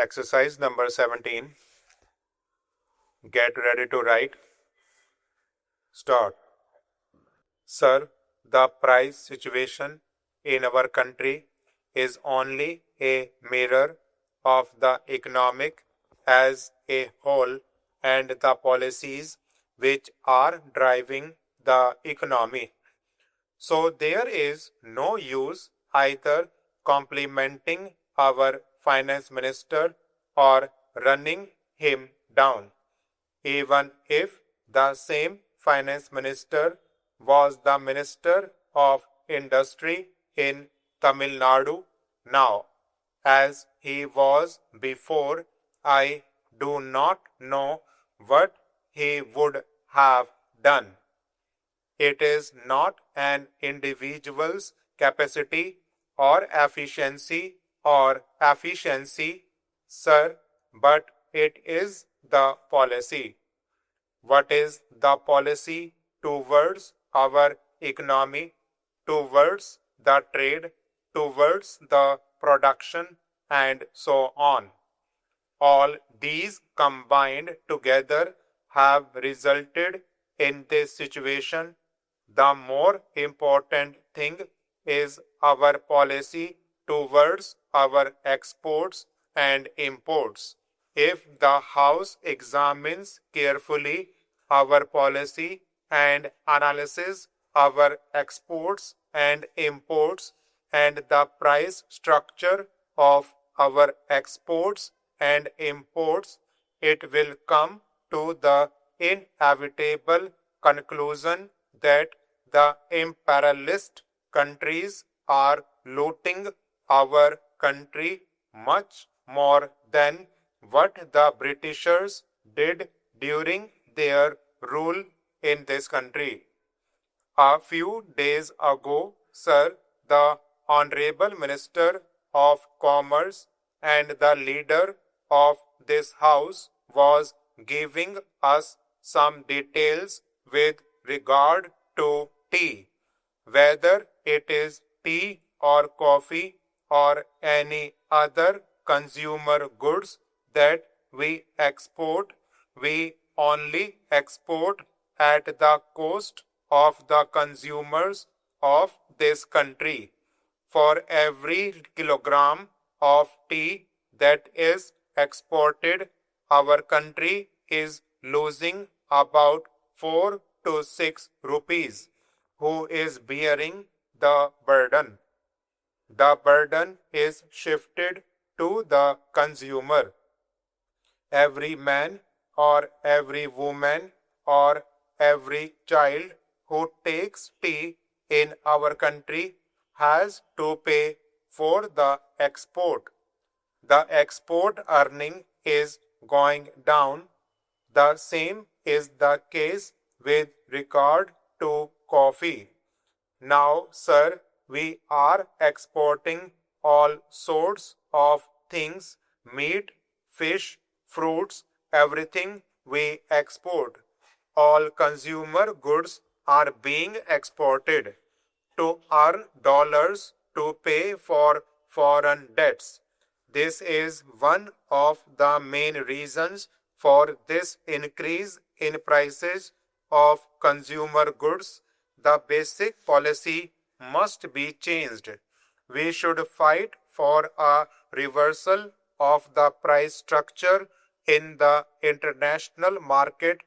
Exercise number 17. Get ready to write. Start. Sir, the price situation in our country is only a mirror of the economic as a whole and the policies which are driving the economy. So there is no use either complimenting our finance minister or running him down, even if the same finance minister was the minister of industry in Tamil Nadu now, as he was before. I do not know what he would have done. It is not an individual's capacity or efficiency, sir, but it is the policy. What is the policy towards our economy, towards the trade, towards the production, and so on? All these combined together have resulted in this situation. The more important thing is our policy towards our exports and imports. If the House examines carefully our policy and analyzes our exports and imports and the price structure of our exports and imports, it will come to the inevitable conclusion that the imperialist countries are looting our country much more than what the Britishers did during their rule in this country. A few days ago, sir, the Honorable Minister of Commerce and the leader of this house was giving us some details with regard to tea, whether it is tea or coffee or any other consumer goods that we export, we only export at the cost of the consumers of this country. For every kilogram of tea that is exported, our country is losing about 4 to 6 rupees. Who is bearing the burden? The burden is shifted to the consumer. Every man or every woman or every child who takes tea in our country has to pay for the export. The export earning is going down. The same is the case with regard to coffee. Now, sir, we are exporting all sorts of things: meat, fish, fruits, everything we export. All consumer goods are being exported to earn dollars to pay for foreign debts. This is one of the main reasons for this increase in prices of consumer goods. The basic policy must be changed. We should fight for a reversal of the price structure in the international market.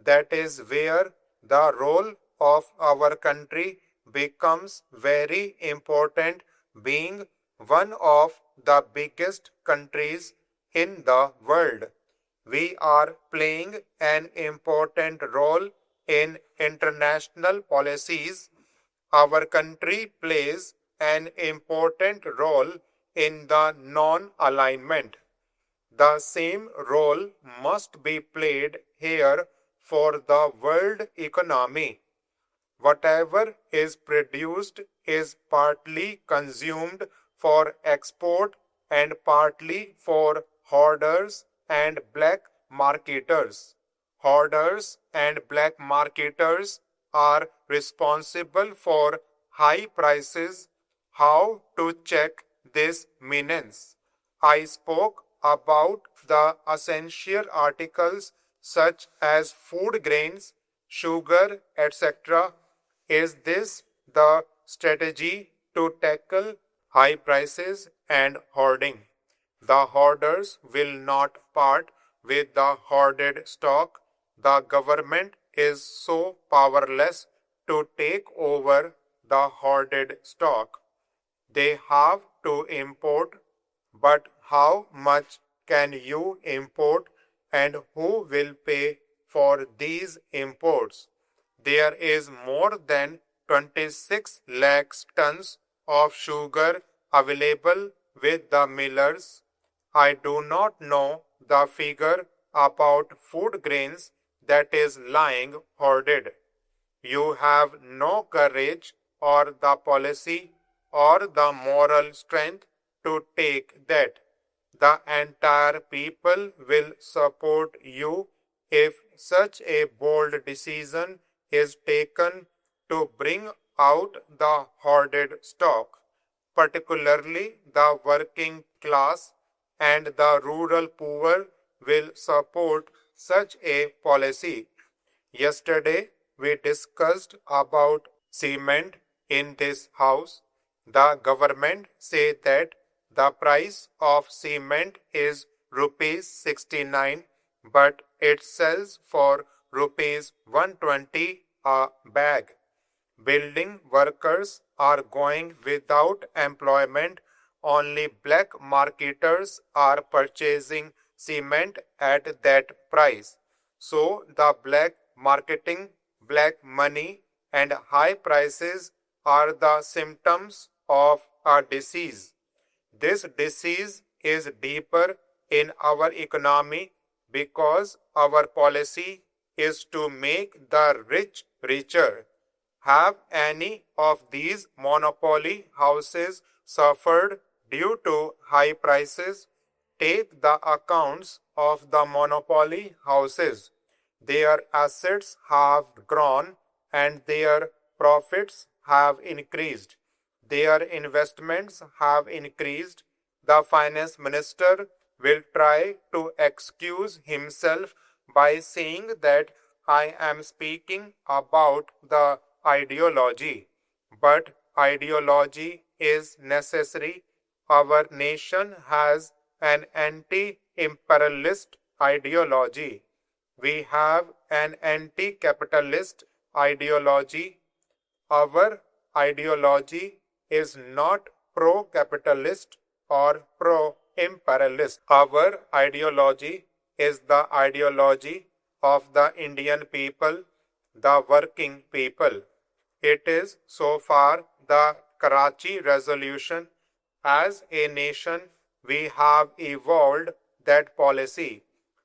That is where the role of our country becomes very important, being one of the biggest countries in the world. We are playing an important role in international policies. Our country plays an important role in the non-alignment. The same role must be played here for the world economy. Whatever is produced is partly consumed for export and partly for hoarders and black marketers. Hoarders and black marketers are responsible for high prices. How to check this menace? I spoke about the essential articles such as food grains, sugar, etc. Is this the strategy to tackle high prices and hoarding? The hoarders will not part with the hoarded stock. The government is so powerless to take over the hoarded stock. They have to import, but how much can you import and who will pay for these imports? There is more than 26 lakhs tons of sugar available with the millers. I do not know the figure about food grains that is lying hoarded. You have no courage or the policy or the moral strength to take that. The entire people will support you if such a bold decision is taken to bring out the hoarded stock. Particularly the working class and the rural poor will support such a policy. Yesterday we discussed about cement in this house. The government say that the price of cement is rupees 69, but it sells for rupees 120 a bag. Building workers are going without employment. Only black marketers are purchasing cement at that price. So the black marketing, black money, and high prices are the symptoms of a disease. This disease is deeper in our economy because our policy is to make the rich richer. Have any of these monopoly houses suffered due to high prices? Take the accounts of the monopoly houses. Their assets have grown and their profits have increased. Their investments have increased. The finance minister will try to excuse himself by saying that I am speaking about the ideology. But ideology is necessary. Our nation has an anti-imperialist ideology. We have an anti-capitalist ideology. Our ideology is not pro-capitalist or pro-imperialist. Our ideology is the ideology of the Indian people, the working people. It is so far the Karachi Resolution. As a nation, we have evolved that policy.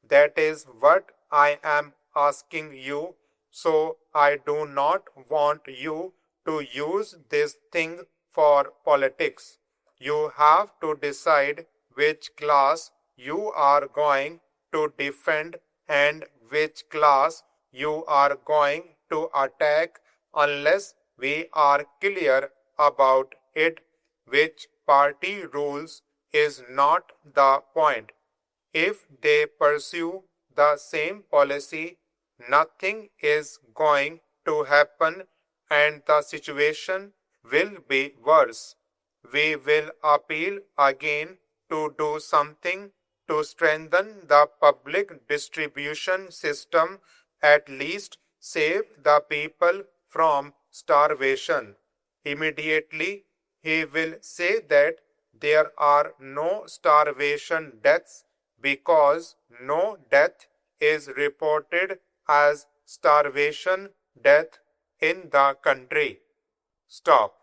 That is what I am asking you. So I do not want you to use this thing for politics. You have to decide which class you are going to defend and which class you are going to attack. Unless we are clear about it, which party rules is not the point. If they pursue the same policy, nothing is going to happen and the situation will be worse. We will appeal again to do something to strengthen the public distribution system, at least save the people from starvation. Immediately, he will say that there are no starvation deaths because no death is reported as starvation death in the country. Stop.